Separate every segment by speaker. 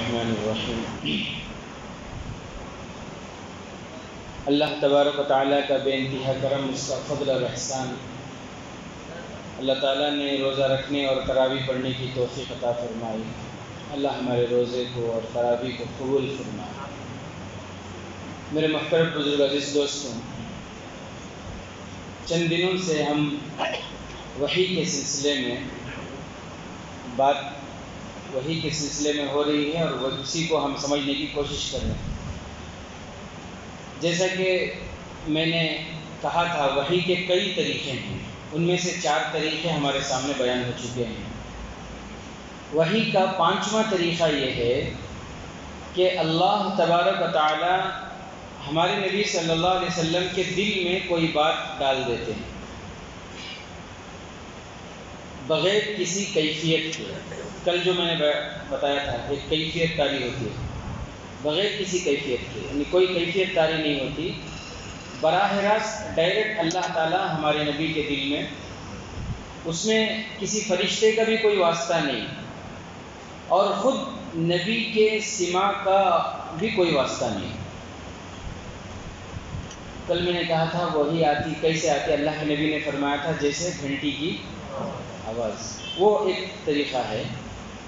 Speaker 1: الرحمن الرحیم۔ اللہ تبارک و تعالیٰ کا بے انتہا کرم، اس کا فضل اور احسان، اللہ تعالیٰ نے روزہ رکھنے اور تراویح پڑھنے کی توفیق عطا فرمائی۔ اللہ ہمارے روزے کو اور تراویح کو قبول فرمائے۔ میرے محترم بزرگ عزیز دوستوں، چند دنوں سے ہم وحی کے سلسلے میں وحی کے سلسلے میں ہو رہی ہے اور اسی کو ہم سمجھنے کی کوشش کر رہے ہیں۔ جیسا کہ میں نے کہا تھا، وحی کے کئی طریقے ہیں، ان میں سے 4 طریقے ہمارے سامنے بیان ہو چکے ہیں۔ وحی کا 5واں طریقہ یہ ہے کہ اللہ تبارک و تعالی ہمارے نبی صلی اللہ علیہ وسلم کے دل میں کوئی بات ڈال دیتے ہیں بغیر کسی کیفیت کے۔ کل جو میں نے بتایا تھا، ایک کیفیت طاری ہوتی ہے بغیر کسی کیفیت کے، یعنی کوئی کیفیت طاری نہیں ہوتی، براہ راست ڈائریکٹ اللہ تعالیٰ ہمارے نبی کے دل میں، اس میں کسی فرشتے کا بھی کوئی واسطہ نہیں اور خود نبی کے سماع کا بھی کوئی واسطہ نہیں۔ کل میں نے کہا تھا وہی آتی کیسے آتی، اللہ کے نبی نے فرمایا تھا جیسے گھنٹی کی آواز، وہ ایک طریقہ ہے۔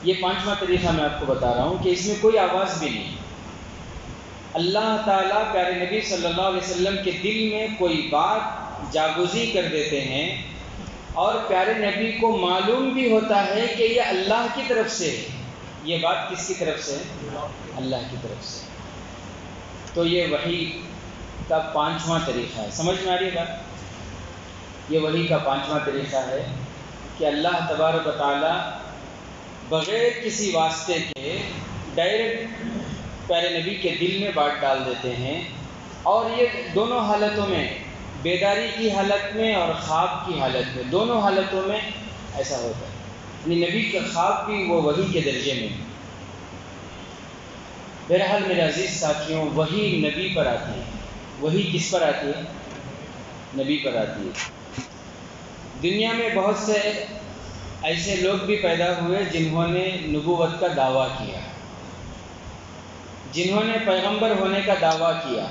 Speaker 1: یہ 5واں طریقہ میں آپ کو بتا رہا ہوں کہ اس میں کوئی آواز بھی نہیں، اللہ تعالیٰ پیارے نبی صلی اللہ علیہ وسلم کے دل میں کوئی بات جاگزی کر دیتے ہیں اور پیارے نبی کو معلوم بھی ہوتا ہے کہ یہ اللہ کی طرف سے ہے۔ یہ بات کس کی طرف سے؟ اللہ کی طرف سے۔ تو یہ وحی کا 5واں طریقہ ہے۔ سمجھ میں آ رہی ہے بات؟ یہ وحی کا 5واں طریقہ ہے کہ اللہ تبارک و تعالی بغیر کسی واسطے کے ڈائریکٹ پیارے نبی کے دل میں بات ڈال دیتے ہیں، اور یہ دونوں حالتوں میں، بیداری کی حالت میں اور خواب کی حالت میں، دونوں حالتوں میں ایسا ہوتا ہے۔ یعنی نبی کا خواب بھی وہ وحی کے درجے میں۔ بہرحال میرے عزیز ساتھیوں، وحی نبی پر آتی ہے۔ وحی کس پر آتی ہے؟ نبی پر آتی ہے۔ دنیا میں بہت سے ایسے لوگ بھی پیدا ہوئے جنہوں نے نبوت کا دعویٰ کیا، جنہوں نے پیغمبر ہونے کا دعویٰ کیا۔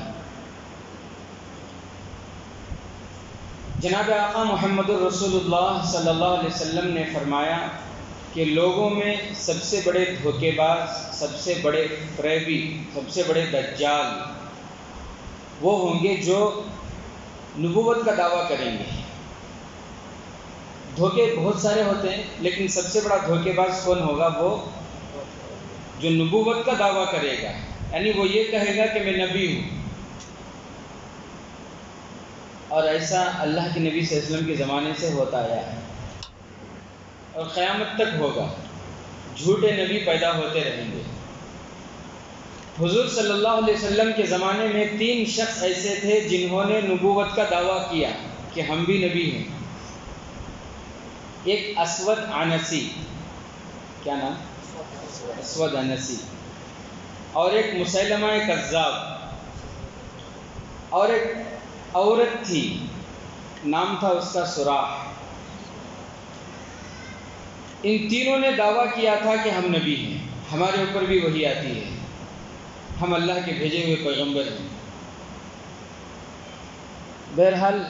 Speaker 1: جناب آقا محمد الرسول اللہ صلی اللہ علیہ وسلم نے فرمایا کہ لوگوں میں سب سے بڑے دھوکے باز، سب سے بڑے فریبی، سب سے بڑے دجال وہ ہوں گے جو نبوت کا دعویٰ کریں گے۔ دھوکے بہت سارے ہوتے ہیں، لیکن سب سے بڑا دھوکے باز کون ہوگا؟ وہ جو نبوت کا دعویٰ کرے گا، یعنی وہ یہ کہے گا کہ میں نبی ہوں۔ اور ایسا اللہ کے نبی صلی اللہ علیہ وسلم کے زمانے سے ہوتا آیا ہے اور قیامت تک ہوگا۔ جھوٹے نبی پیدا ہوتے رہیں گے۔ حضور صلی اللہ علیہ وسلم کے زمانے میں 3 شخص ایسے تھے جنہوں نے نبوت کا دعویٰ کیا کہ ہم بھی نبی ہیں۔ ایک اسود عنسی، کیا نام؟ اسود عنسی، اور ایک مسیلمہ کذاب، اور ایک عورت تھی نام تھا اس کا سراح۔ ان تینوں نے دعویٰ کیا تھا کہ ہم نبی ہیں، ہمارے اوپر بھی وحی آتی ہے، ہم اللہ کے بھیجے ہوئے پیغمبر ہیں۔ بہرحال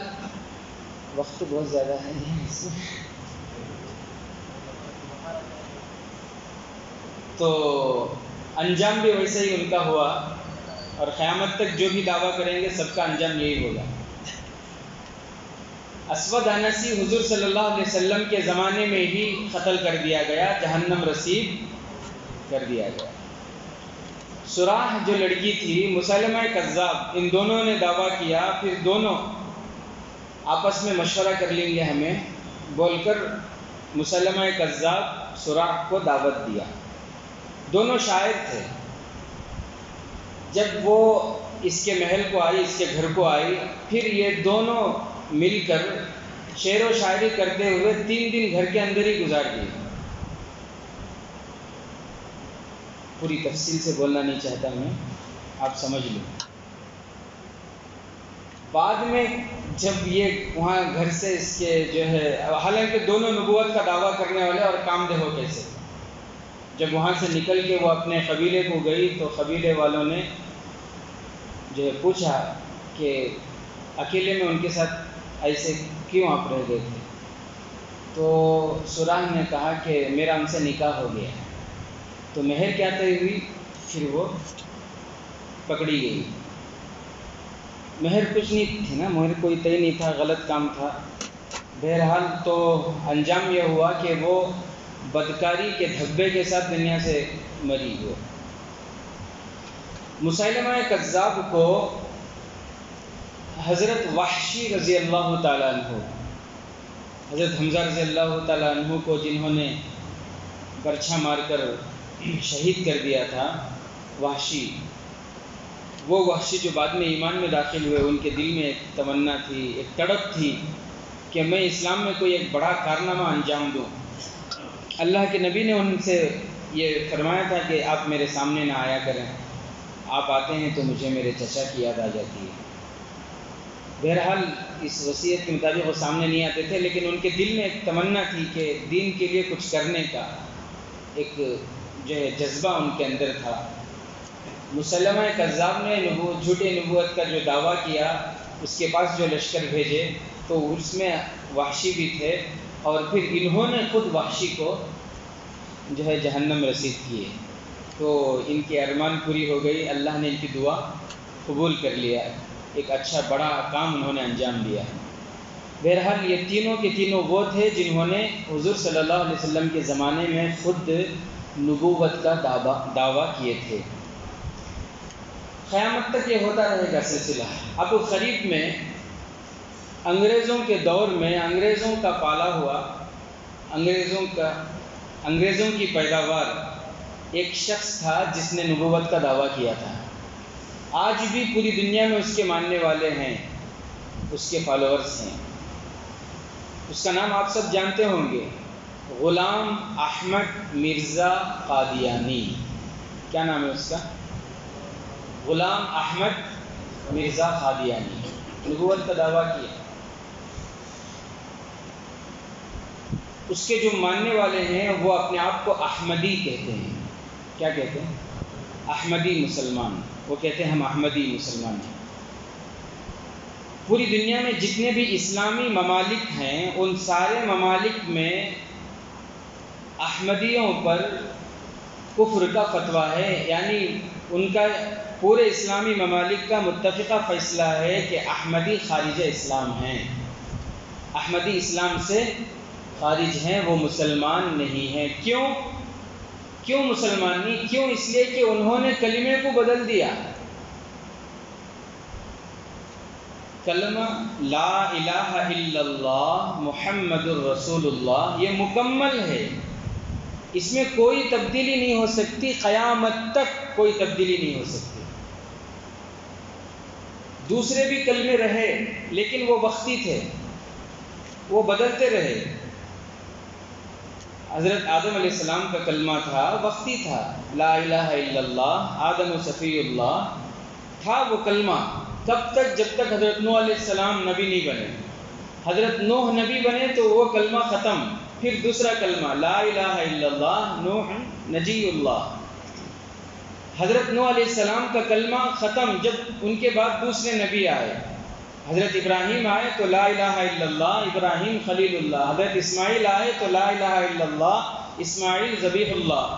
Speaker 1: وقت بہت زیادہ ہے اس میں، تو انجام بھی ویسے ہی ان کا ہوا، اور قیامت تک جو بھی دعویٰ کریں گے سب کا انجام یہی ہوگا۔ اسود عنسی حضور صلی اللہ علیہ وسلم کے زمانے میں ہی قتل کر دیا گیا، جہنم رسید کر دیا گیا۔ سراح جو لڑکی تھی، مسیلمہ کذاب، ان دونوں نے دعویٰ کیا، پھر دونوں آپس میں مشورہ کر لیں گے ہمیں بول کر مسیلمہ کذاب سراح کو دعوت دیا۔ دونوں شاعر تھے۔ جب وہ اس کے محل کو آئی، اس کے گھر کو آئی، پھر یہ دونوں مل کر شعر و شاعری کرتے ہوئے 3 دن گھر کے اندر ہی گزار دیے۔ پوری تفصیل سے بولنا نہیں چاہتا میں، آپ سمجھ لیں۔ بعد میں جب یہ وہاں گھر سے اس کے جو ہے، حالانکہ دونوں نبوت کا دعویٰ کرنے والے اور کام دہ ہو کیسے، جب وہاں سے نکل کے وہ اپنے قبیلے کو گئی تو قبیلے والوں نے جو ہے پوچھا کہ اکیلے میں ان کے ساتھ ایسے کیوں آپ رہ گئے تھے؟ تو سراح نے کہا کہ میرا ان سے نکاح ہو گیا. تو مہر کیا طے ہوئی؟ پھر وہ پکڑی گئی. مہر کچھ نہیں تھی نا، مہر کوئی طے نہیں تھا، غلط کام تھا. بہرحال تو انجام یہ ہوا کہ وہ بدکاری کے دھبے کے ساتھ دنیا سے مری. ہو مسیلمہ کذاب کو حضرت وحشی رضی اللہ تعالیٰ عنہ، حضرت حمزہ رضی اللہ تعالیٰ عنہ کو جنہوں نے برچھا مار کر شہید کر دیا تھا، وحشی، وہ وحشی جو بعد میں ایمان میں داخل ہوئے، ان کے دل میں ایک تمنا تھی، ایک تڑپ تھی کہ میں اسلام میں کوئی ایک بڑا کارنامہ انجام دوں. اللہ کے نبی نے ان سے یہ فرمایا تھا کہ آپ میرے سامنے نہ آیا کریں، آپ آتے ہیں تو مجھے میرے چچا کی یاد آ جاتی ہے. بہرحال اس وصیت کے مطابق وہ سامنے نہیں آتے تھے، لیکن ان کے دل میں ایک تمنا تھی کہ دین کے لیے کچھ کرنے کا ایک جو ہے جذبہ ان کے اندر تھا. مسلمہ کذاب نے جھوٹے نبوت کا جو دعویٰ کیا، اس کے پاس جو لشکر بھیجے تو اس میں وحشی بھی تھے، اور پھر انہوں نے خود وحشی کو جو ہے جہنم رسید کیے. تو ان کی ارمان پوری ہو گئی، اللہ نے ان کی دعا قبول کر لیا، ایک اچھا بڑا کام انہوں نے انجام دیا. بہرحال یہ تینوں کے تینوں وہ تھے جنہوں نے حضور صلی اللہ علیہ وسلم کے زمانے میں خود نبوت کا دعویٰ کیے تھے. قیامت تک یہ ہوتا رہے گا سلسلہ. ابو غریب میں انگریزوں کے دور میں انگریزوں کا پالا ہوا، انگریزوں کی پیداوار ایک شخص تھا جس نے نبوت کا دعویٰ کیا تھا. آج بھی پوری دنیا میں اس کے ماننے والے ہیں، اس کے فالوورز ہیں. اس کا نام آپ سب جانتے ہوں گے، غلام احمد مرزا قادیانی. کیا نام ہے اس کا؟ غلام احمد مرزا قادیانی. نبوت کا دعویٰ کیا. اس کے جو ماننے والے ہیں وہ اپنے آپ کو احمدی کہتے ہیں. کیا کہتے ہیں؟ احمدی مسلمان. وہ کہتے ہیں ہم احمدی مسلمان ہیں. پوری دنیا میں جتنے بھی اسلامی ممالک ہیں، ان سارے ممالک میں احمدیوں پر کفر کا فتویٰ ہے. یعنی ان کا پورے اسلامی ممالک کا متفقہ فیصلہ ہے کہ احمدی خارج اسلام ہیں، احمدی اسلام سے خارج ہیں، وہ مسلمان نہیں ہیں. کیوں مسلمان نہیں؟ کیوں؟ اس لیے کہ انہوں نے کلمے کو بدل دیا. کلمہ لا الہ الا اللہ محمد الرسول اللہ یہ مکمل ہے، اس میں کوئی تبدیلی نہیں ہو سکتی، قیامت تک کوئی تبدیلی نہیں ہو سکتی. دوسرے بھی کلمے رہے لیکن وہ وقتی تھے، وہ بدلتے رہے. حضرت آدم علیہ السلام کا کلمہ تھا، وقتی تھا، لا الہ الا اللہ، آدم صفی اللہ تھا وہ کلمہ. کب تک؟ جب تک حضرت نوح علیہ السلام نبی نہیں بنے. حضرت نوح نبی بنے تو وہ کلمہ ختم. پھر دوسرا کلمہ لا الہ الا اللہ نوح نجی اللہ. حضرت نوح علیہ السلام کا کلمہ ختم جب ان کے بعد دوسرے نبی آئے. حضرت ابراہیم آئے تو لا الہ الا اللہ ابراہیم خلیل اللہ. حضرت اسماعیل آئے تو لا الہ الا اللہ اسماعیل ذبیح اللہ.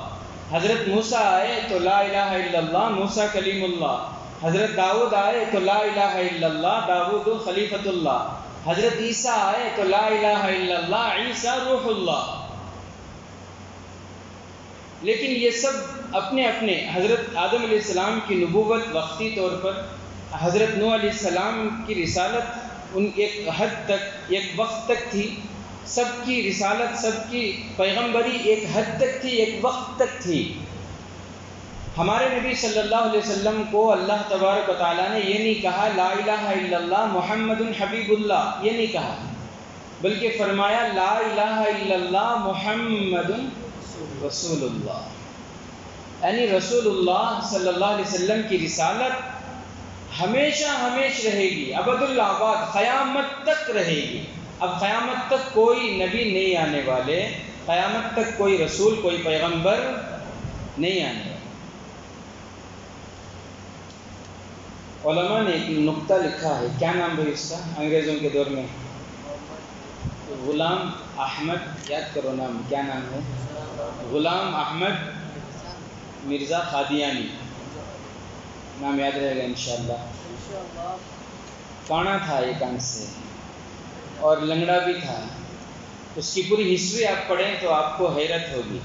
Speaker 1: حضرت موسیٰ آئے تو لا الہ الا اللہ موسیٰ کلیم اللہ. حضرت داؤد آئے تو لا الہ الا اللہ داؤد خلیفۃ اللہ. حضرت عیسیٰ آئے تو لا الہ الا اللہ عیسیٰ روح اللہ. لیکن یہ سب اپنے اپنے، حضرت آدم علیہ السلام کی نبوت وقتی طور پر، حضرت نوح علیہ السلام کی رسالت ان ایک حد تک، ایک وقت تک تھی. سب کی رسالت، سب کی پیغمبری ایک حد تک تھی، ایک وقت تک تھی. ہمارے نبی صلی اللہ علیہ وسلم کو اللہ تبارک و تعالیٰ نے یہ نہیں کہا لا الہ الا اللہ محمد حبیب اللہ، یہ نہیں کہا، بلکہ فرمایا لا الہ الا اللہ محمد رسول اللہ. یعنی رسول اللہ صلی اللہ علیہ وسلم کی رسالت ہمیشہ رہے گی، ابد الآباد، قیامت تک رہے گی. اب قیامت تک کوئی نبی نہیں آنے والے، قیامت تک کوئی رسول، کوئی پیغمبر نہیں آنے والا۔ علماء نے ایک نقطہ لکھا ہے، کیا نام بھائی اس کا انگریزوں کے دور میں؟ غلام احمد، یاد کرو نام، کیا نام ہے؟ غلام احمد مرزا قادیانی، نام یاد رہے گا انشاءاللہ۔ کانا تھا ایک آنکھ سے اور لنگڑا بھی تھا۔ اس کی پوری ہسٹری آپ پڑھیں تو آپ کو حیرت ہوگی۔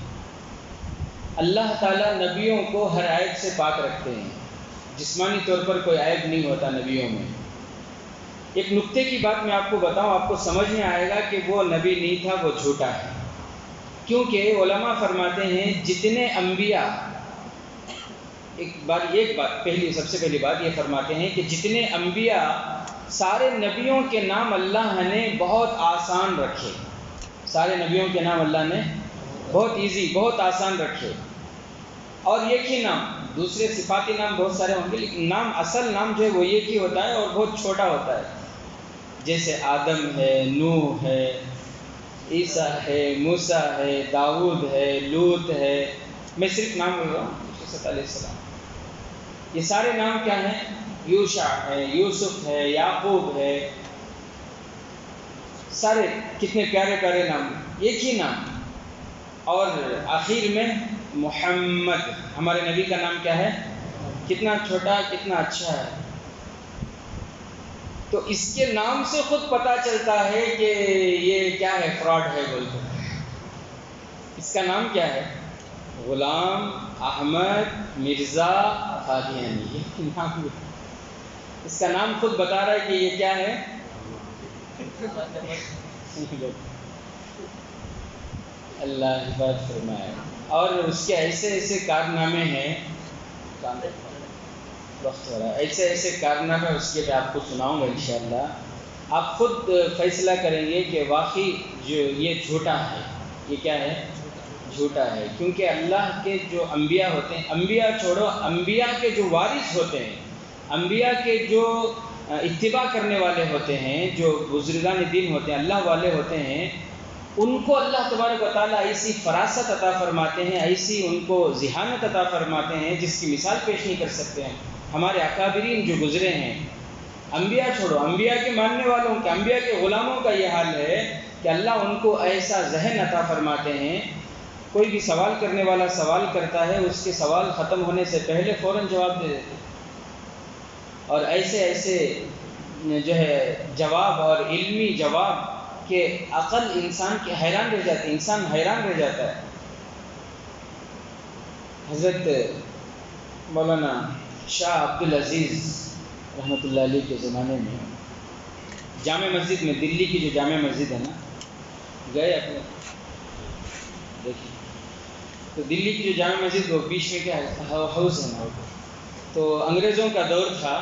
Speaker 1: اللہ تعالیٰ نبیوں کو ہر عیب سے پاک رکھتے ہیں، جسمانی طور پر کوئی عیب نہیں ہوتا نبیوں میں۔ ایک نقطے کی بات میں آپ کو بتاؤں، آپ کو سمجھ میں آئے گا کہ وہ نبی نہیں تھا، وہ جھوٹا ہے۔ کیونکہ علماء فرماتے ہیں جتنے انبیاء، ایک بات سب سے پہلی بات یہ فرماتے ہیں کہ جتنے انبیاء، سارے نبیوں کے نام اللہ نے بہت آسان رکھے۔ سارے نبیوں کے نام اللہ نے بہت ایزی، بہت آسان رکھے، اور ایک ہی نام، دوسرے صفاتی نام بہت سارے ہوں گے لیکن نام، اصل نام جو ہے وہ ایک ہی ہوتا ہے اور بہت چھوٹا ہوتا ہے۔ جیسے آدم ہے، نوح ہے، عیسیٰ ہے، موسیٰ ہے، داؤد ہے، لوط ہے، میں صرف نام بول رہا ہوں، عیسیٰ علیہ السلام۔ یہ سارے نام کیا ہیں؟ یوشع ہے، یوسف ہے، یعقوب ہے، سارے کتنے پیارے پیارے نام، ایک ہی نام، اور آخر میں محمد، ہمارے نبی کا نام کیا ہے؟ کتنا چھوٹا، کتنا اچھا ہے۔ تو اس کے نام سے خود پتا چلتا ہے کہ یہ کیا ہے، فراڈ ہے بولتے۔ اس کا نام کیا ہے؟ غلام احمد مرزا قادیانی، یہ نام، اس کا نام خود بتا رہا ہے کہ یہ کیا ہے۔ اللہ حفاظت فرمائے۔ اور اس کے ایسے ایسے کارنامے ہیں، وقت ہو رہا ہے، ایسے ایسے کارنامے اس کے میں آپ کو سناؤں گا انشاءاللہ۔ آپ خود فیصلہ کریں گے کہ واقعی جو یہ جھوٹا ہے، یہ کیا ہے؟ جھوٹا ہے۔ کیونکہ اللہ کے جو انبیاء ہوتے ہیں، انبیاء چھوڑو، انبیاء کے جو وارث ہوتے ہیں، انبیاء کے جو اتباع کرنے والے ہوتے ہیں، جو بزرگان دین ہوتے ہیں، اللہ والے ہوتے ہیں، ان کو اللہ تبارک و تعالیٰ ایسی فراست عطا فرماتے ہیں، ایسی ان کو ذہانت عطا فرماتے ہیں جس کی مثال پیش نہیں کر سکتے ہیں۔ ہمارے اکابرین جو گزرے ہیں، انبیاء چھوڑو، انبیاء کے ماننے والوں کا، انبیاء کے غلاموں کا یہ حال ہے کہ اللہ ان کو ایسا ذہن عطا فرماتے ہیں، کوئی بھی سوال کرنے والا سوال کرتا ہے، اس کے سوال ختم ہونے سے پہلے فوراً جواب دے دیتے ہیں، اور ایسے ایسے جو ہے جواب اور علمی جواب کہ عقل انسان کے حیران رہ جاتی ہے، انسان حیران رہ جاتا ہے۔ حضرت مولانا شاہ عبدالعزیز رحمۃ اللہ علیہ کے زمانے میں جامع مسجد میں، دلی کی جو جامع مسجد ہے نا، گئے اپنے دیکھیں تو دلی کی جو جامع مسجد، وہ بیچ میں کیا ہے، ہاؤس ہے نا، تو انگریزوں کا دور تھا۔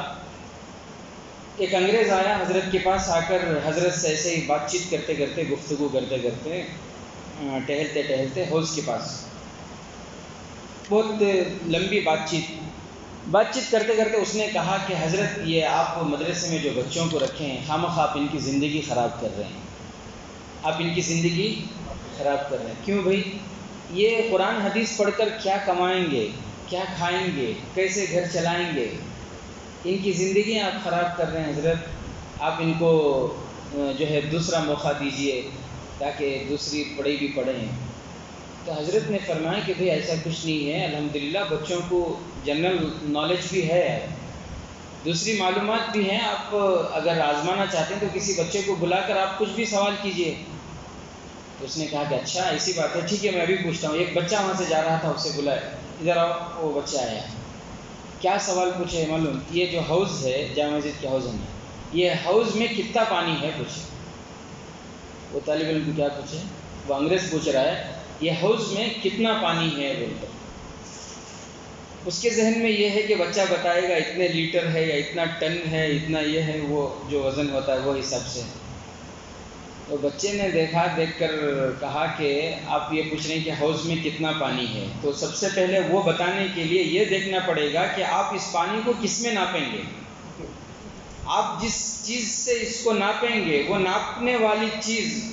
Speaker 1: ایک انگریز آیا حضرت کے پاس، آ کر حضرت سے ایسے ہی بات چیت کرتے کرتے، گفتگو کرتے کرتے، ٹہلتے ٹہلتے حوض کے پاس، بہت لمبی بات چیت کرتے کرتے اس نے کہا کہ حضرت یہ آپ مدرسے میں جو بچوں کو رکھے ہیں، خامخواہ آپ ان کی زندگی خراب کر رہے ہیں، آپ ان کی زندگی خراب کر رہے ہیں۔ کیوں بھائی؟ یہ قرآن حدیث پڑھ کر کیا کمائیں گے، کیا کھائیں گے، کیسے گھر چلائیں گے، ان کی زندگی آپ خراب کر رہے ہیں حضرت، آپ ان کو جو ہے دوسرا موقع دیجئے تاکہ دوسری پڑھائی بھی پڑھیں۔ تو حضرت نے فرمایا کہ بھئی ایسا کچھ نہیں ہے، الحمدللہ بچوں کو جنرل نالج بھی ہے، دوسری معلومات بھی ہیں، آپ اگر آزمانا چاہتے ہیں تو کسی بچے کو بلا کر آپ کچھ بھی سوال کیجئے۔ تو اس نے کہا کہ اچھا ایسی بات ہے، ٹھیک ہے میں ابھی پوچھتا ہوں۔ ایک بچہ وہاں سے جا رہا تھا، اسے بلایا، ادھر آؤ۔ وہ بچہ آیا، کیا سوال پوچھے معلوم؟ یہ جو حوض ہے، جامع مسجد کے حوض میں، یہ حوض میں کتنا پانی ہے پوچھے۔ وہ طالب علم کو کیا پوچھے؟ وہ انگریز پوچھ رہا ہے یہ حوض میں کتنا پانی ہے بول کر۔ اس کے ذہن میں یہ ہے کہ بچہ بتائے گا اتنے لیٹر ہے یا اتنا ٹن ہے، اتنا یہ ہے، وہ جو وزن ہوتا ہے وہ حساب سے۔ تو بچے نے دیکھ کر کہا کہ آپ یہ پوچھ رہے ہیں کہ حوض میں کتنا پانی ہے، تو سب سے پہلے وہ بتانے کے لیے یہ دیکھنا پڑے گا کہ آپ اس پانی کو کس میں ناپیں گے۔ آپ جس چیز سے اس کو ناپیں گے، وہ ناپنے والی چیز،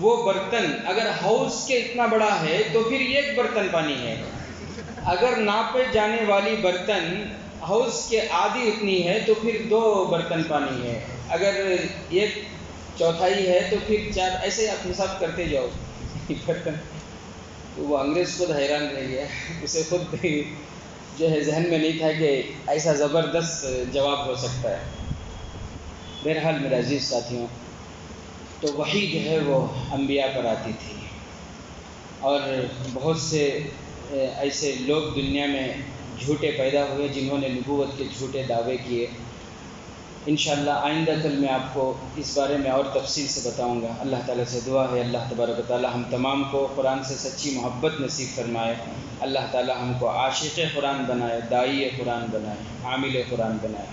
Speaker 1: وہ برتن اگر حوض کے اتنا بڑا ہے تو پھر ایک برتن پانی ہے، اگر ناپے جانے والی برتن حوض کے آدھی اتنی ہے تو پھر 2 برتن پانی ہے، اگر 1/4 ہے تو پھر 4، ایسے آپ حساب کرتے جاؤ برتن۔ تو وہ انگریز خود حیران رہ گیا، اسے خود جو ہے ذہن میں نہیں تھا کہ ایسا زبردست جواب ہو سکتا ہے۔ بہرحال میرے عزیز ساتھیوں، تو وحی جو ہے وہ انبیاء پر آتی تھی، اور بہت سے ایسے لوگ دنیا میں جھوٹے پیدا ہوئے جنہوں نے نبوت کے جھوٹے دعوے کیے۔ انشاءاللہ آئندہ کل میں آپ کو اس بارے میں اور تفصیل سے بتاؤں گا۔ اللہ تعالیٰ سے دعا ہے اللہ تبارک و تعالیٰ ہم تمام کو قرآن سے سچی محبت نصیب فرمائے، اللہ تعالیٰ ہم کو عاشق قرآن بنائے، داعی قرآن بنائے، عامل قرآن بنائے۔